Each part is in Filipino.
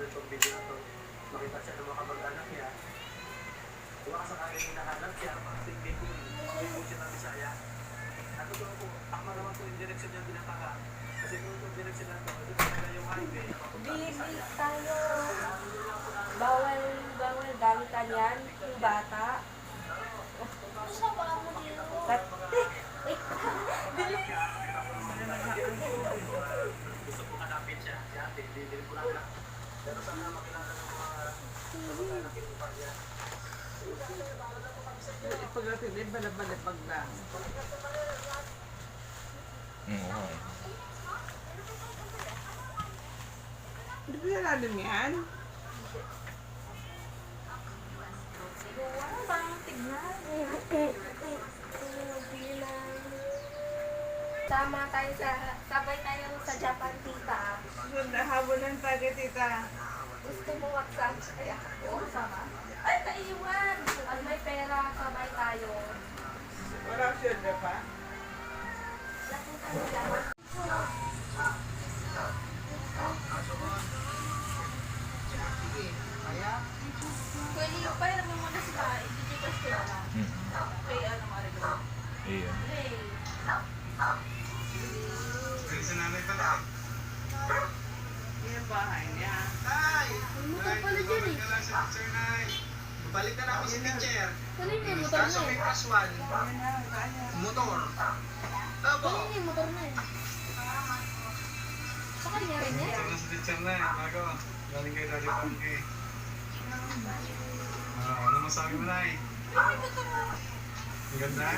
itong video na to, makita siya ng mga kamag-anak niya. Kung kasakaling hinahanap siya, tingin ko, hindi po siya ng Bisaya. At totoo po, akma naman po yung direksyon niya pinataka. Kasi kung itong direksyon na to, ito talaga yung highway. Bili tayo. Bawal gamitan yan. Yung bata. Gusto ba ako dito? Gusto po hanapin siya. Si ate, hindi po namin. Pero sana makilala ng mga kamag-anak yung pa niya. Pagdating, balab-balabag lang. Oo. Hindi ba nalalim yan? Ano bang tignan? Sabay tayo sa Japan, tita. Habol ng tagay, tita. Gusto mo waksan? Kaya, oo, sama. Ay, naiwan! Pag may pera, sabay tayo. Wala siya na pa? Nakita nila. Pwede yung pera mo muna sila, i-digitas ko na lang. Kay ano, Marigo? Iyon. Hey. Kaya sa nanay pala. Yung bahay niya. Nay! Motor pala dyan eh. Kailan si teacher, Nay? Babalik na namin si teacher. Kanina yung motor Kaso na may eh. plus one. Yan na, kanya. Motor. Tabo. Kanina yung motor na eh. Sa kanya rin yan. Teacher na si teacher, Nay. Bago. Galing kay Daddy Pangke. Ano masabi mo, Nay? Ang ganda?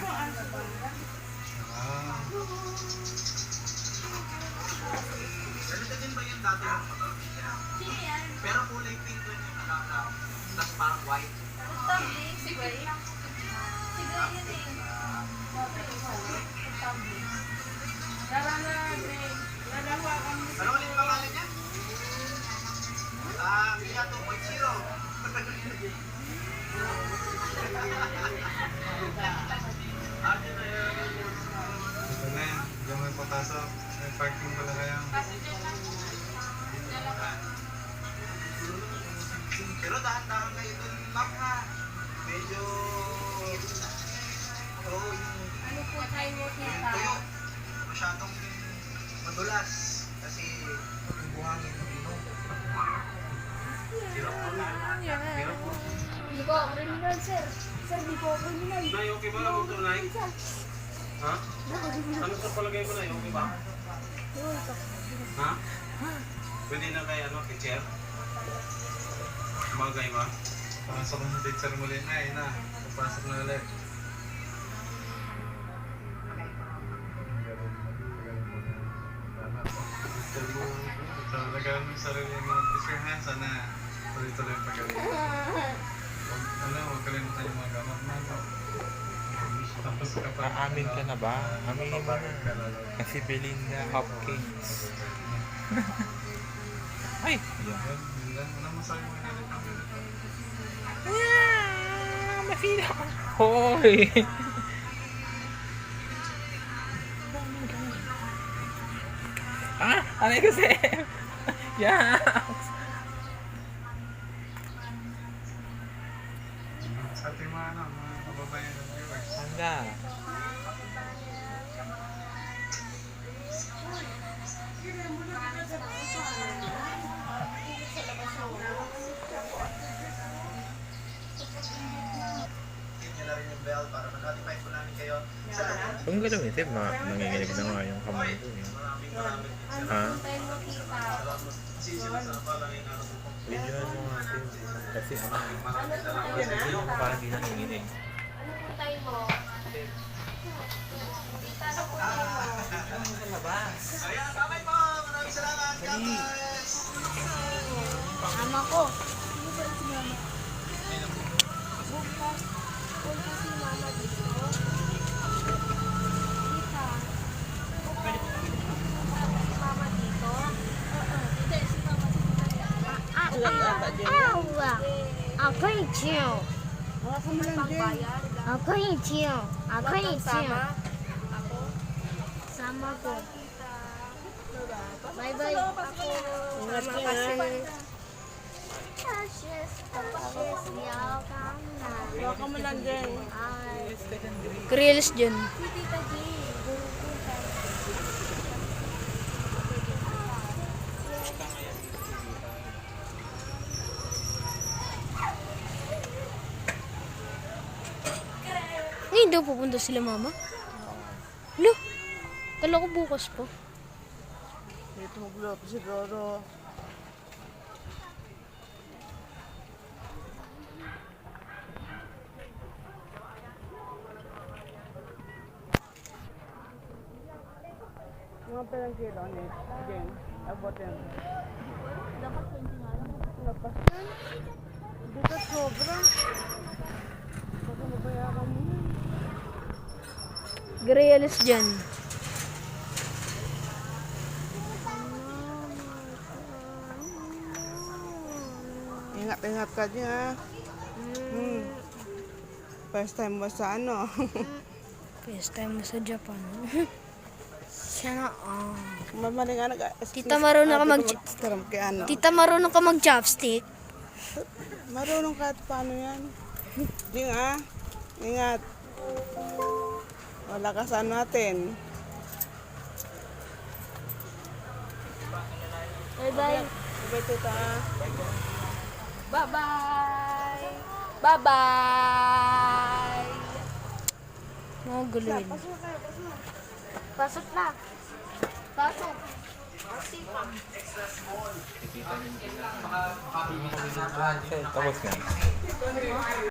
Ganito din ba yung dati yung motor niya? Sino yan? Pero kulay pink doon yung nakaka. Tapos parang white. Tumbling? Si Gray? Si Gray yun eh. Tumbling. Tara na, Gray. Lalawakan mo. Ano ulit pangalan niya? Mia 2.0. Ito na yan. Diyan mo yung papasok. May parking pala kaya. Pero dahan-dahan kayo dun, ma'am ha. Medyo... Oo, yung Ano po tayo mo, tita? tuyo. Masyadong madulas. Kasi yung buhangin ng inom. Hirap po na. Hirap po. Hindi ko ako criminal, sir. Sir, hindi ko ako criminal. Nay, okay ba lang motor, Nay? Ha? Ano sa palagay ko, Nay? Okay ba? Ha? Pwede na kay ano, teacher? Bagay ba? Pasok mo sa teacher muli, Nay, na. Pasok na ulit. Talagaan mo yung sarili mo. Teacher, ha? Sana tuloy-tuloy yung pagaling. Ano, huwag kalimutan yung mga gamot mo. Tapos kapag... Aamin ka na ba? Aminin mo na. Kasi Belinda Hopkins. Ay! Yan. Ano masabi mo natin? Mafila ka! Hoy! Ano yung kasi? Yes! Sa ating mga kababayan ng viewers. Hangga. Hit nyo na rin yung bell para ma-notify po namin kayo sa lahat. Kung gagamitin, nanginginig na nga yung kamay ko. Eh. Maraming Ha? Tayo mo, tita. sinasama lang yung araw ko. Videoan mo natin. Kasi ano, Maraming salamat. kasi yung parang di nanginginig. Ano po tayo mo? Tita, ano po tayo mo? Ayan, bye po! Maraming salamat! God bless! Mama ko. Ano ba si mama? Bukas. Bukas si mama dito. Tita. Bukas si mama dito. Hindi, si mama si mama. 啊，可以亲哦， Pangbayad. 可以亲哦，可以亲 Sama. 哦， Ako. 什么狗？ Tita. 拜拜。 Ako. Sama kasi. precious, precious, yakang na. Baka mo lang din. Ay, Grills dyan. Si Tita G. Ngayon daw pupunta sila mama. Lo, kala ko bukas po. Dito magluto siguro. Mga pelang kilo ni Jen. Abot yan. Dapat 20 nga lang. Lapas yan. Dito sobra. Baka mabayaran mo yun. Grills dyan. Ingat-ingat ka dyan. First time mo sa ano. First time mo sa Japan. Sana Mamaling ano ka. Tita, marunong ka Kaya ano. Tita, marunong ka mag-chopstick? Marunong kahit paano yan. Ding ah. Ingat. Wala ka saan natin. Bye-bye. Bye tita. Bye-bye. Bye-bye. Mga guluhin. Pasok na. Pasok. Tapos nga.